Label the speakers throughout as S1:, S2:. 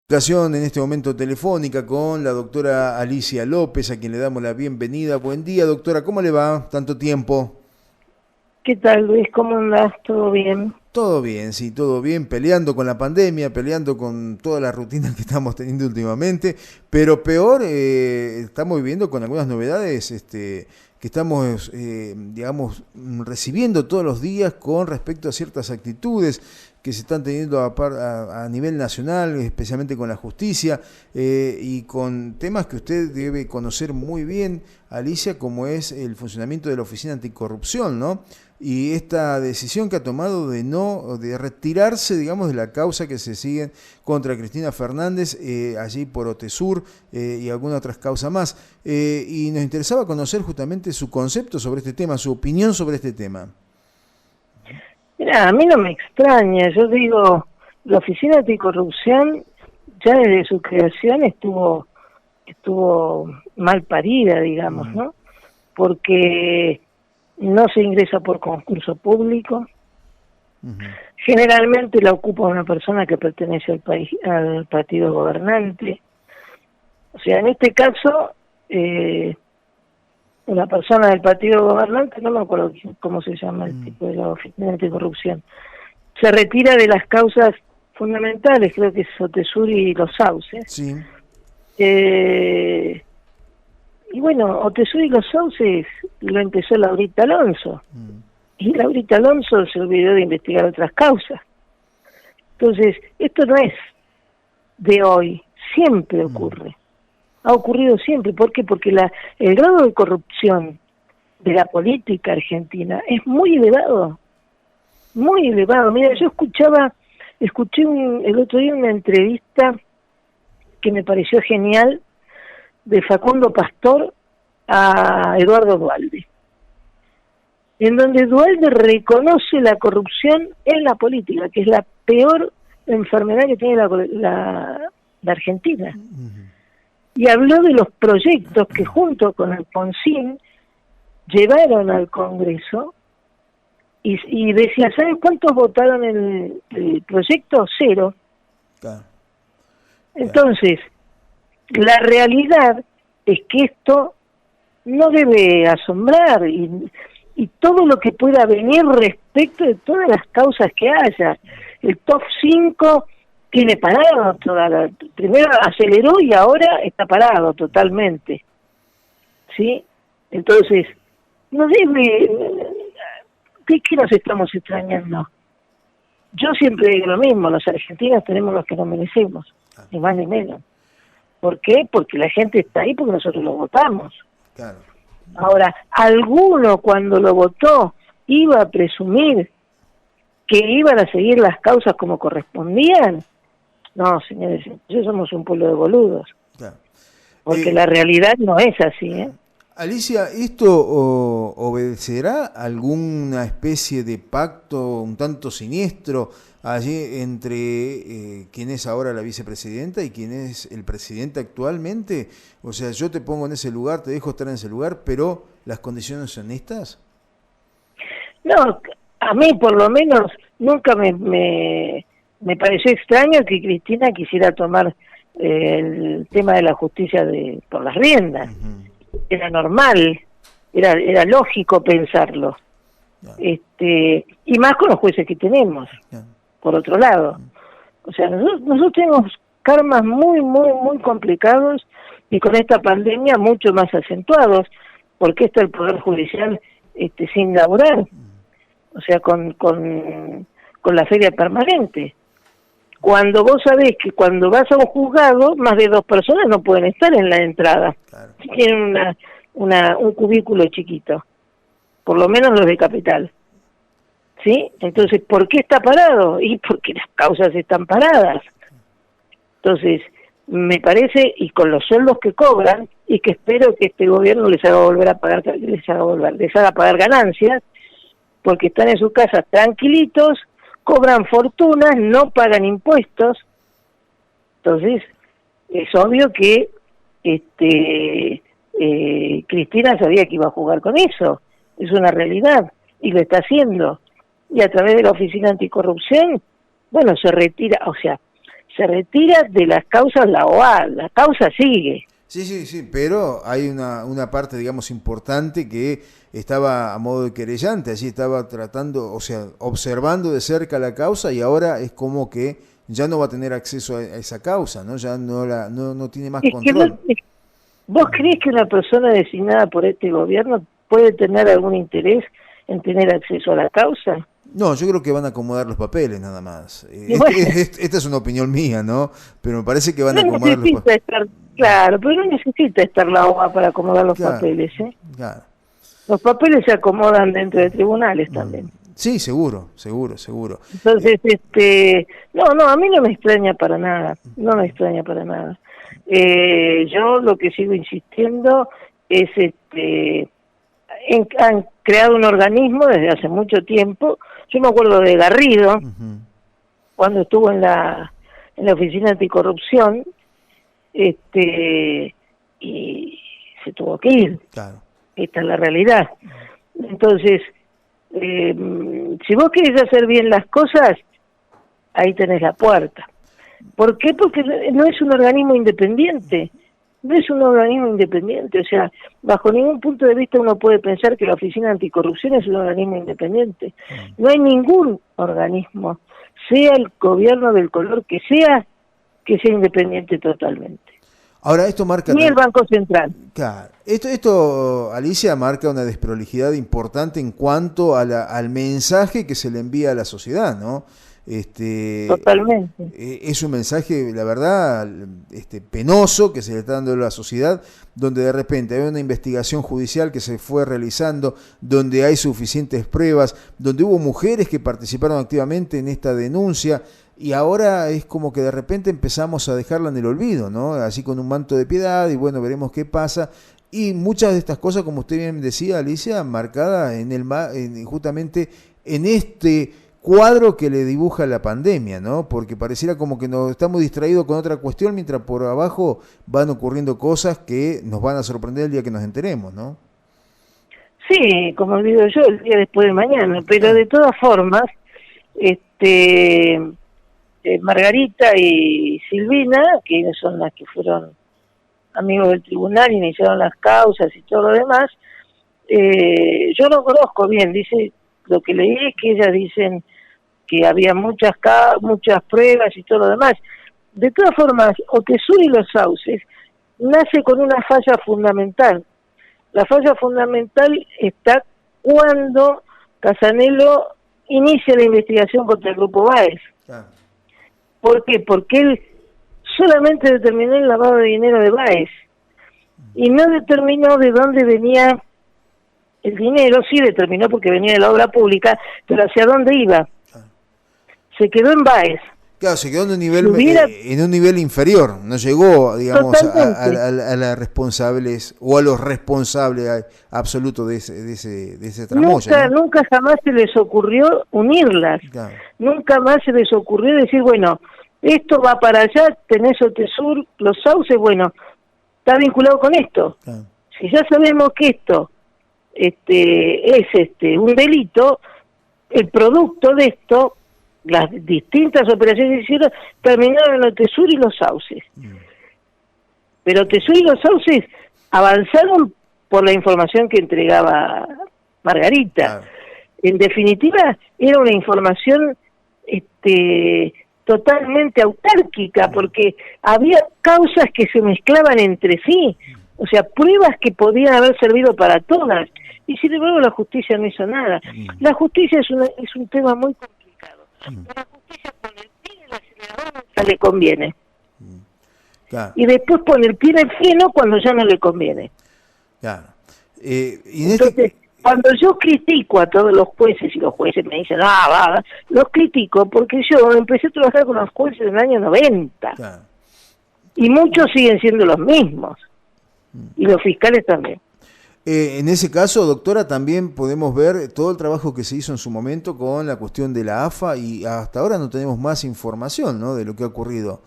S1: Comunicación en este momento telefónica con la doctora Alicia López, a quien le damos la bienvenida. Buen día, doctora, ¿cómo le va? Tanto tiempo.
S2: ¿Qué tal, Luis? ¿Cómo andás? ¿Todo bien?
S1: Todo bien, sí, todo bien, peleando con la pandemia, peleando con todas las rutinas que estamos teniendo últimamente, pero peor, estamos viviendo con algunas novedades que estamos, digamos, recibiendo todos los días con respecto a ciertas actitudes que se están teniendo a nivel nacional, especialmente con la justicia, y con temas que usted debe conocer muy bien, Alicia, como es el funcionamiento de la Oficina Anticorrupción, ¿no? Y esta decisión que ha tomado de retirarse, digamos, de la causa que se sigue contra Cristina Fernández, allí por Otesur, y alguna otras causas más. Y nos interesaba conocer justamente su concepto sobre este tema, su opinión sobre este tema.
S2: Mira, a mí no me extraña. Yo digo, la Oficina Anticorrupción ya desde su creación estuvo mal parida, digamos, ¿no? Porque no se ingresa por concurso público. Generalmente la ocupa una persona que pertenece al partido gobernante. O sea, en este caso, una persona del partido gobernante, no me acuerdo cómo se llama el tipo de la Oficina Anticorrupción, se retira de las causas fundamentales, creo que es Otesur y Los Sauces.
S1: Sí.
S2: Y bueno, Otesur y Los Sauces lo empezó Laurita Alonso. Y Laurita Alonso se olvidó de investigar otras causas. Entonces, esto no es de hoy, siempre ocurre. Ha ocurrido siempre. ¿Por qué? Porque el grado de corrupción de la política argentina es muy elevado. Muy elevado. Mira, yo escuché el otro día una entrevista que me pareció genial de Facundo Pastor a Eduardo Duhalde, en donde Duhalde reconoce la corrupción en la política, que es la peor enfermedad que tiene la Argentina. Y habló de los proyectos que junto con Alfonsín llevaron al Congreso y decía, ¿sabes cuántos votaron en el proyecto? 0. Entonces, la realidad es que esto no debe asombrar y todo lo que pueda venir respecto de todas las causas que haya. El top 5 tiene parado primero aceleró y ahora está parado totalmente, ¿sí? Entonces, no debe, ¿qué nos estamos extrañando? Yo siempre digo lo mismo, los argentinos tenemos los que nos merecemos, ni más ni menos. ¿Por qué? Porque la gente está ahí porque nosotros lo votamos.
S1: Claro.
S2: Ahora, ¿alguno cuando lo votó iba a presumir que iban a seguir las causas como correspondían? No, señores, nosotros somos un pueblo de boludos.
S1: Claro.
S2: Porque la realidad no es así, ¿eh?
S1: Alicia, ¿esto obedecerá alguna especie de pacto un tanto siniestro allí entre quien es ahora la vicepresidenta y quien es el presidente actualmente? O sea, yo te pongo en ese lugar, te dejo estar en ese lugar, pero ¿las condiciones son estas?
S2: No, a mí por lo menos nunca me pareció extraño que Cristina quisiera tomar el tema de la justicia por las riendas. Era normal, era lógico pensarlo. Y más con los jueces que tenemos, por otro lado. O sea, nosotros tenemos karmas muy, muy, muy complicados y con esta pandemia mucho más acentuados, porque está el Poder Judicial sin laburar, o sea, con la feria permanente. Cuando vos sabés que cuando vas a un juzgado, más de 2 personas no pueden estar en la entrada. Claro. Tienen un cubículo chiquito, por lo menos los de Capital. ¿Sí? Entonces, ¿por qué está parado? Y porque las causas están paradas. Entonces, me parece, y con los sueldos que cobran, y que espero que este gobierno les haga pagar ganancias, porque están en sus casas tranquilitos, cobran fortunas, no pagan impuestos. Entonces, es obvio que Cristina sabía que iba a jugar con eso. Es una realidad, y lo está haciendo. Y a través de la Oficina Anticorrupción, bueno, se retira, o sea, se retira de las causas la OA, la causa sigue.
S1: Sí, pero hay una parte, digamos, importante que estaba a modo de querellante, allí estaba tratando, o sea, observando de cerca la causa y ahora es como que ya no va a tener acceso a esa causa, ¿no? Ya no tiene más control.
S2: ¿Vos creés que una persona designada por este gobierno puede tener algún interés en tener acceso a la causa?
S1: No, yo creo que van a acomodar los papeles nada más.
S2: Bueno,
S1: Esta es una opinión mía, ¿no? Pero me parece que van a
S2: no
S1: acomodar los papeles.
S2: necesita estar, claro, pero no necesita estar la OA para acomodar los
S1: Claro,
S2: papeles, ¿eh?
S1: claro.
S2: Los papeles se acomodan dentro de tribunales también.
S1: Sí, seguro.
S2: Entonces, no, a mí no me extraña para nada, no me extraña para nada. Yo lo que sigo insistiendo es, han creado un organismo desde hace mucho tiempo. Yo me acuerdo de Garrido, cuando estuvo en la oficina anticorrupción, y se tuvo que ir.
S1: Claro.
S2: Esta es la realidad. Entonces, si vos querés hacer bien las cosas, ahí tenés la puerta. ¿Por qué? Porque no es un organismo independiente. No es un organismo independiente. O sea, bajo ningún punto de vista uno puede pensar que la Oficina Anticorrupción es un organismo independiente. No hay ningún organismo, sea el gobierno del color que sea independiente totalmente.
S1: Ahora, esto marca...
S2: Ni el Banco Central.
S1: Claro. Esto, Alicia, marca una desprolijidad importante en cuanto al mensaje que se le envía a la sociedad, ¿no?
S2: Totalmente.
S1: Es un mensaje, la verdad, penoso que se le está dando a la sociedad, donde de repente hay una investigación judicial que se fue realizando, donde hay suficientes pruebas, donde hubo mujeres que participaron activamente en esta denuncia, y ahora es como que de repente empezamos a dejarla en el olvido, ¿no? Así con un manto de piedad, y bueno, veremos qué pasa. Y muchas de estas cosas, como usted bien decía, Alicia, marcadas justamente en este cuadro que le dibuja la pandemia, ¿no? Porque pareciera como que nos estamos distraídos con otra cuestión, mientras por abajo van ocurriendo cosas que nos van a sorprender el día que nos enteremos, ¿no?
S2: Sí, como digo yo, el día después de mañana, pero de todas formas, Margarita y Silvina, que son las que fueron amigos del tribunal, iniciaron las causas y todo lo demás, yo no conozco bien, dice, lo que leí es que ellas dicen que había muchas pruebas y todo lo demás. De todas formas, Otesur y los Sauces nace con una falla fundamental. La falla fundamental está cuando Casanelo inicia la investigación contra el Grupo Báez.
S1: Claro.
S2: ¿Por qué? Porque él solamente determinó el lavado de dinero de Báez y no determinó de dónde venía el dinero. Sí determinó porque venía de la obra pública, pero ¿hacia dónde iba? Se quedó en Báez.
S1: Claro, se quedó en un nivel inferior, no llegó, digamos, a las responsables o a los responsables absolutos de ese tramoya, ¿no?
S2: Nunca jamás se les ocurrió unirlas. Claro. Nunca más se les ocurrió decir, bueno, esto va para allá, tenés Otesur, los Sauces, bueno, está vinculado con esto. Claro. Si ya sabemos que esto es un delito, el producto de esto, las distintas operaciones que hicieron, terminaron en Otesur y los Sauces. Pero Otesur y los Sauces avanzaron por la información que entregaba Margarita. Claro. En definitiva, era una información totalmente autárquica, porque había causas que se mezclaban entre sí, o sea, pruebas que podían haber servido para todas, y sin embargo la justicia no hizo nada. La justicia es un tema muy complicado. La justicia pone el pie en el acelerador cuando le conviene. Claro. Y después pone el pie en el freno cuando ya no le conviene.
S1: Claro.
S2: Entonces, cuando yo critico a todos los jueces, y los jueces me dicen, los critico porque yo empecé a trabajar con los jueces en el año 90. Claro. Y muchos siguen siendo los mismos. Y los fiscales también.
S1: En ese caso, doctora, también podemos ver todo el trabajo que se hizo en su momento con la cuestión de la AFA y hasta ahora no tenemos más información, ¿no?, de lo que ha ocurrido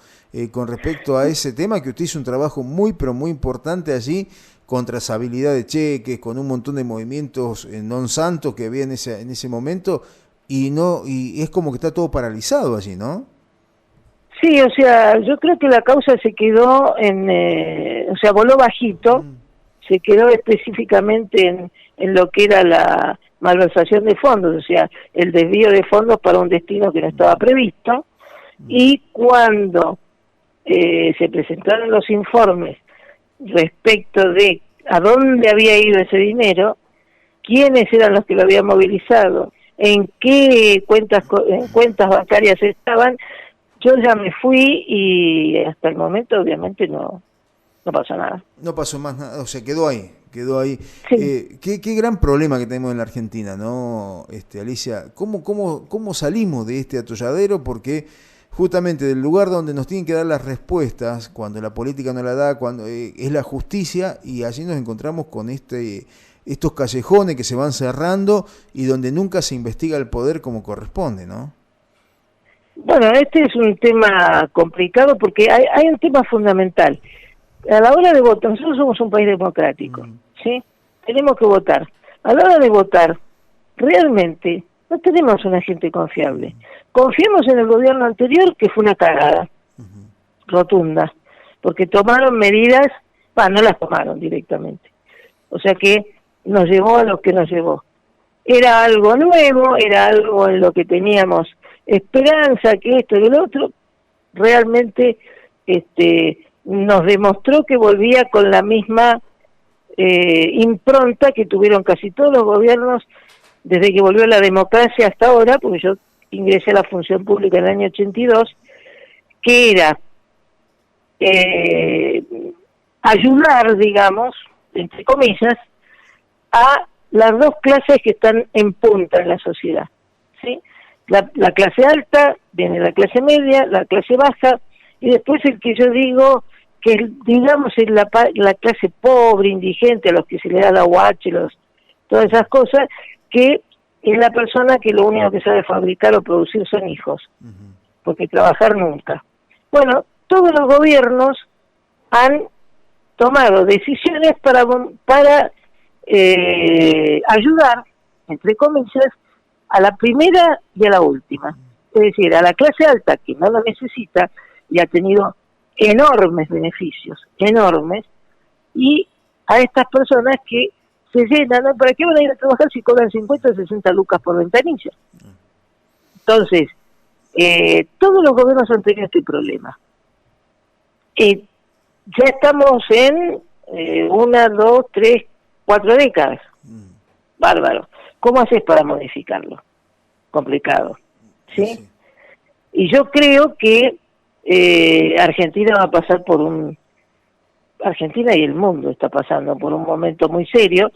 S1: con respecto a ese tema, que usted hizo un trabajo muy, pero muy importante allí, con trazabilidad de cheques, con un montón de movimientos non santos que había en ese momento, y es como que está todo paralizado allí, ¿no?
S2: Sí, o sea, yo creo que la causa se quedó o sea, voló bajito, se quedó específicamente en lo que era la malversación de fondos, o sea, el desvío de fondos para un destino que no estaba previsto, y cuando se presentaron los informes respecto de a dónde había ido ese dinero, quiénes eran los que lo habían movilizado, en qué cuentas bancarias estaban, yo ya me fui y hasta el momento obviamente no pasó nada.
S1: No pasó más nada, o sea, quedó ahí, quedó ahí.
S2: Sí.
S1: Qué gran problema que tenemos en la Argentina, ¿no, Alicia? ¿Cómo salimos de este atolladero? Porque justamente del lugar donde nos tienen que dar las respuestas, cuando la política no la da, cuando es la justicia, y allí nos encontramos con estos callejones que se van cerrando y donde nunca se investiga el poder como corresponde, ¿no?
S2: Bueno, este es un tema complicado porque hay un tema fundamental. A la hora de votar, nosotros somos un país democrático, ¿sí? Tenemos que votar. A la hora de votar, realmente no tenemos una gente confiable. Confiemos en el gobierno anterior, que fue una cagada rotunda, porque tomaron medidas, no las tomaron directamente. O sea que nos llevó a lo que nos llevó. Era algo nuevo, era algo en lo que teníamos esperanza, que esto y lo otro, realmente nos demostró que volvía con la misma impronta que tuvieron casi todos los gobiernos desde que volvió la democracia hasta ahora, porque yo ingresé a la función pública en el año 82, que era ayudar, digamos, entre comillas, a las dos clases que están en punta en la sociedad, ¿sí? La clase alta, viene la clase media, la clase baja, y después el que yo digo que, digamos, es la clase pobre, indigente, a los que se le da la UH, todas esas cosas, que es la persona que lo único que sabe fabricar o producir son hijos, porque trabajar nunca. Bueno, todos los gobiernos han tomado decisiones para ayudar, entre comillas, a la primera y a la última. Es decir, a la clase alta, que no lo necesita y ha tenido enormes beneficios, enormes, y a estas personas que se llenan, ¿no? ¿Para qué van a ir a trabajar si cobran 50 o 60 lucas por ventanilla? Entonces, todos los gobiernos han tenido este problema. Ya estamos en 1, 2, 3, 4 décadas. Bárbaro. ¿Cómo haces para modificarlo? Complicado. ¿Sí? Y yo creo que Argentina va a pasar Argentina y el mundo está pasando por un momento muy serio,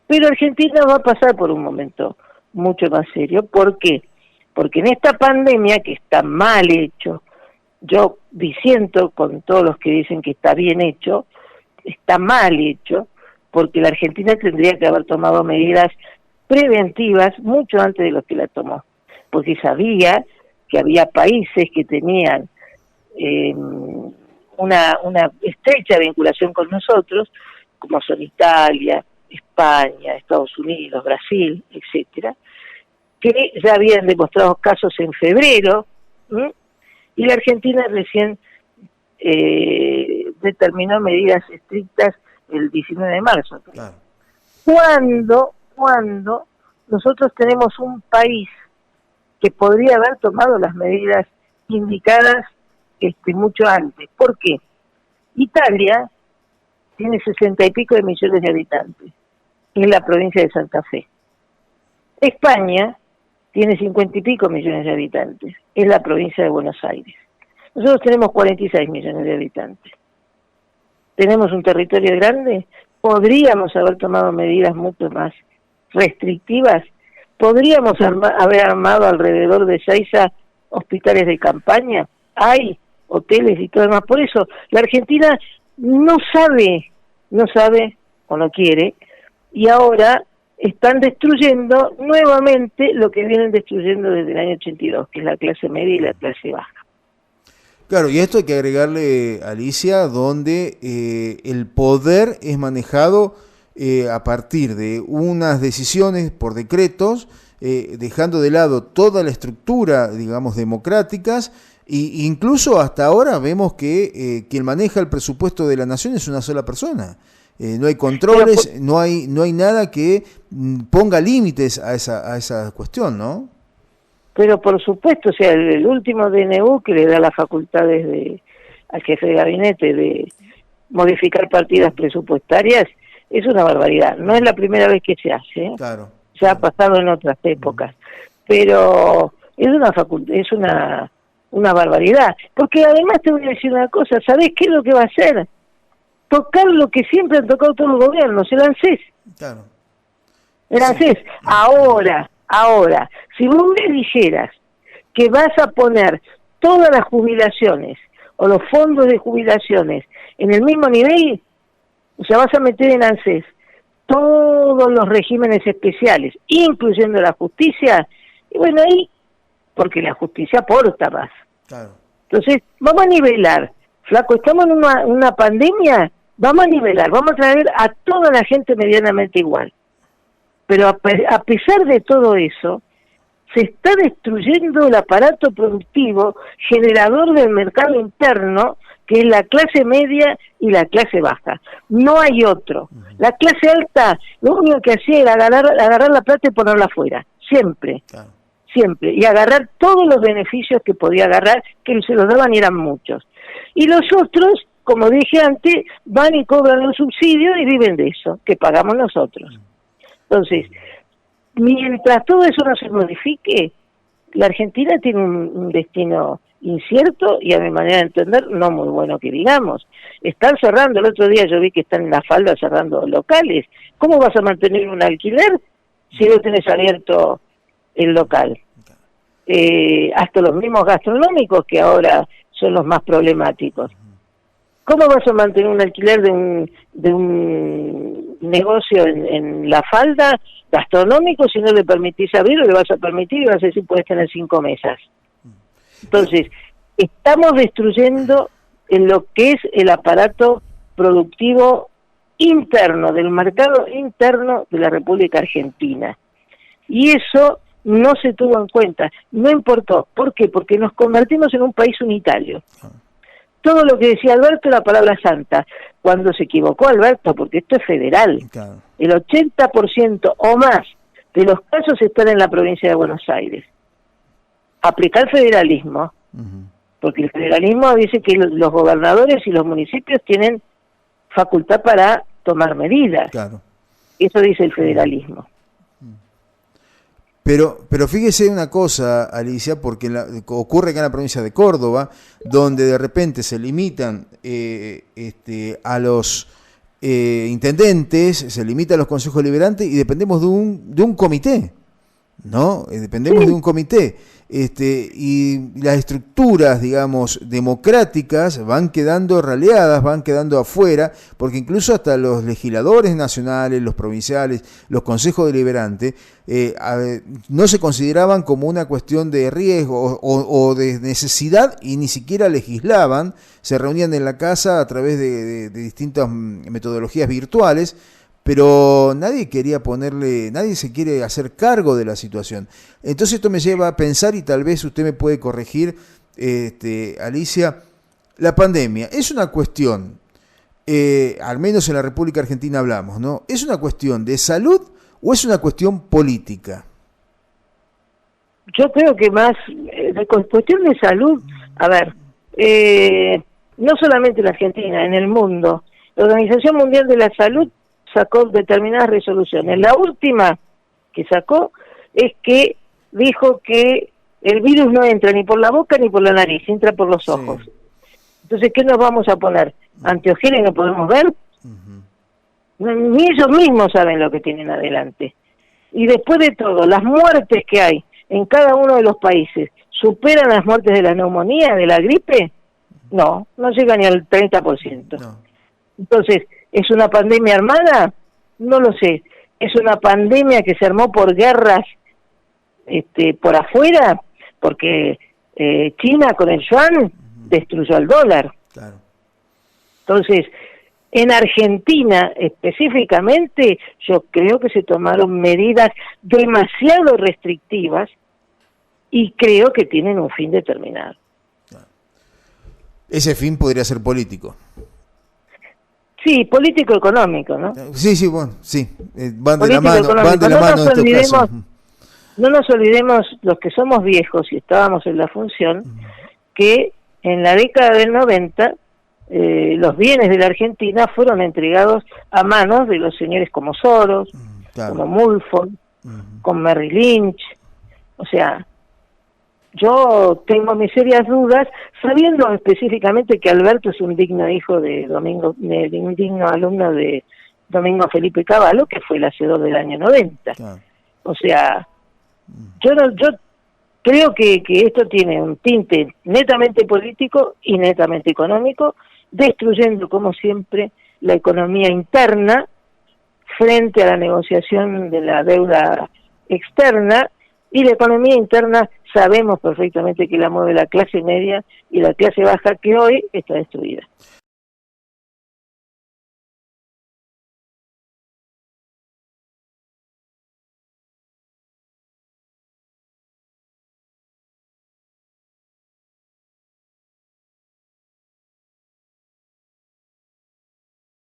S2: pero Argentina va a pasar por un momento mucho más serio. ¿Por qué? Porque en esta pandemia, que está mal hecho, yo disiento con todos los que dicen que está bien hecho, está mal hecho, porque la Argentina tendría que haber tomado medidas preventivas mucho antes de lo que la tomó, porque sabía que había países que tenían una estrecha vinculación con nosotros, como son Italia, España, Estados Unidos, Brasil, etcétera, que ya habían demostrado casos en febrero, y la Argentina recién determinó medidas estrictas el 19 de marzo. Claro. Cuando nosotros tenemos un país que podría haber tomado las medidas indicadas mucho antes. ¿Por qué? Italia tiene 60 y pico de millones de habitantes, es la provincia de Santa Fe. España tiene 50 y pico millones de habitantes, es la provincia de Buenos Aires. Nosotros tenemos 46 millones de habitantes. ¿Tenemos un territorio grande? ¿Podríamos haber tomado medidas mucho más restrictivas? ¿Podríamos haber armado alrededor de 6 hospitales de campaña? Hay hoteles y todo demás. Por eso, la Argentina no sabe o no quiere, y ahora están destruyendo nuevamente lo que vienen destruyendo desde el año 82, que es la clase media y la clase baja.
S1: Claro, y esto hay que agregarle, Alicia, donde el poder es manejado a partir de unas decisiones por decretos, dejando de lado toda la estructura, digamos, democráticas, Y incluso hasta ahora vemos que quien maneja el presupuesto de la nación es una sola persona. No hay controles, no hay nada que ponga límites a esa cuestión, ¿no?
S2: Pero por supuesto, o sea, el último DNU que le da las facultades al jefe de gabinete de modificar partidas presupuestarias es una barbaridad. No es la primera vez que se hace, ¿eh?
S1: Claro.
S2: Ya ha pasado en otras épocas, pero es una barbaridad. Porque además te voy a decir una cosa, ¿sabés qué es lo que va a hacer? Tocar lo que siempre han tocado todos los gobiernos, el ANSES.
S1: Claro.
S2: El ANSES. Sí. Ahora, si vos me dijeras que vas a poner todas las jubilaciones o los fondos de jubilaciones en el mismo nivel, o sea, vas a meter en ANSES todos los regímenes especiales, incluyendo la justicia, y bueno, ahí, porque la justicia aporta más.
S1: Claro.
S2: Entonces, vamos a nivelar. Flaco, estamos en una pandemia, vamos a nivelar, vamos a traer a toda la gente medianamente igual. Pero a pesar de todo eso, se está destruyendo el aparato productivo generador del mercado interno, que es la clase media y la clase baja. No hay otro. La clase alta, lo único que hacía era agarrar la plata y ponerla afuera, siempre. Claro. Siempre, y agarrar todos los beneficios que podía agarrar, que se los daban y eran muchos. Y los otros, como dije antes, van y cobran los subsidios y viven de eso, que pagamos nosotros. Entonces, mientras todo eso no se modifique, la Argentina tiene un destino incierto y a mi manera de entender no muy bueno que digamos. Están cerrando, el otro día yo vi que están en la falda cerrando locales. ¿Cómo vas a mantener un alquiler si no tenés abierto el local? Hasta los mismos gastronómicos que ahora son los más problemáticos. ¿Cómo vas a mantener un alquiler de un negocio en la falda gastronómico si no le permitís abrir o le vas a permitir y vas a decir puedes tener 5 mesas? Entonces, estamos destruyendo en lo que es el aparato productivo interno, del mercado interno de la República Argentina. Y eso no se tuvo en cuenta, no importó. ¿Por qué? Porque nos convertimos en un país unitario. Todo lo que decía Alberto era palabra santa. Cuando se equivocó Alberto, porque esto es federal, claro. El 80% o más de los casos están en la provincia de Buenos Aires. Aplicar federalismo, porque el federalismo dice que los gobernadores y los municipios tienen facultad para tomar medidas. Claro. Eso dice el federalismo.
S1: Pero fíjese una cosa, Alicia, porque ocurre acá en la provincia de Córdoba, donde de repente se limitan a los intendentes, se limita a los consejos deliberantes y dependemos de un comité, ¿no? Dependemos de un comité. Y las estructuras, digamos, democráticas van quedando raleadas, van quedando afuera, porque incluso hasta los legisladores nacionales, los provinciales, los consejos deliberantes, no se consideraban como una cuestión de riesgo o de necesidad y ni siquiera legislaban, se reunían en la casa a través de distintas metodologías virtuales, pero nadie se quiere hacer cargo de la situación. Entonces esto me lleva a pensar, y tal vez usted me puede corregir, Alicia, la pandemia es una cuestión, al menos en la República Argentina hablamos, ¿no? ¿Es una cuestión de salud o es una cuestión política?
S2: Yo creo que más, de cuestión de salud, a ver, no solamente en la Argentina, en el mundo, la Organización Mundial de la Salud sacó determinadas resoluciones. La última que sacó es que dijo que el virus no entra ni por la boca ni por la nariz, entra por los ojos. Sí. Entonces, ¿qué nos vamos a poner? ¿Anteojeros y no podemos ver? Ni ellos mismos saben lo que tienen adelante. Y después de todo, las muertes que hay en cada uno de los países, ¿superan las muertes de la neumonía, de la gripe? No llega ni al 30%. No. Entonces, ¿es una pandemia armada? No lo sé. ¿Es una pandemia que se armó por guerras por afuera? Porque China con el yuan destruyó al dólar. Claro. Entonces, en Argentina específicamente, yo creo que se tomaron medidas demasiado restrictivas y creo que tienen un fin determinado. Claro.
S1: Ese fin podría ser político.
S2: Sí, político-económico, ¿no?
S1: Sí, sí, bueno, sí, van de
S2: Político-económico.
S1: la mano en estos casos.
S2: No nos olvidemos, los que somos viejos y estábamos en la función, que en la década del 90 los bienes de la Argentina fueron entregados a manos de los señores como Soros,
S1: Claro.
S2: como Mulford, como Merrill Lynch. O sea, yo tengo mis serias dudas, sabiendo específicamente que Alberto es un digno hijo de un digno alumno de Domingo Felipe Cavallo, que fue el hacedor del año 90.
S1: Claro.
S2: O sea, yo creo que esto tiene un tinte netamente político y netamente económico, destruyendo, como siempre, la economía interna frente a la negociación de la deuda externa, y la economía interna sabemos perfectamente que la mueve la clase media y la clase baja, que hoy está destruida.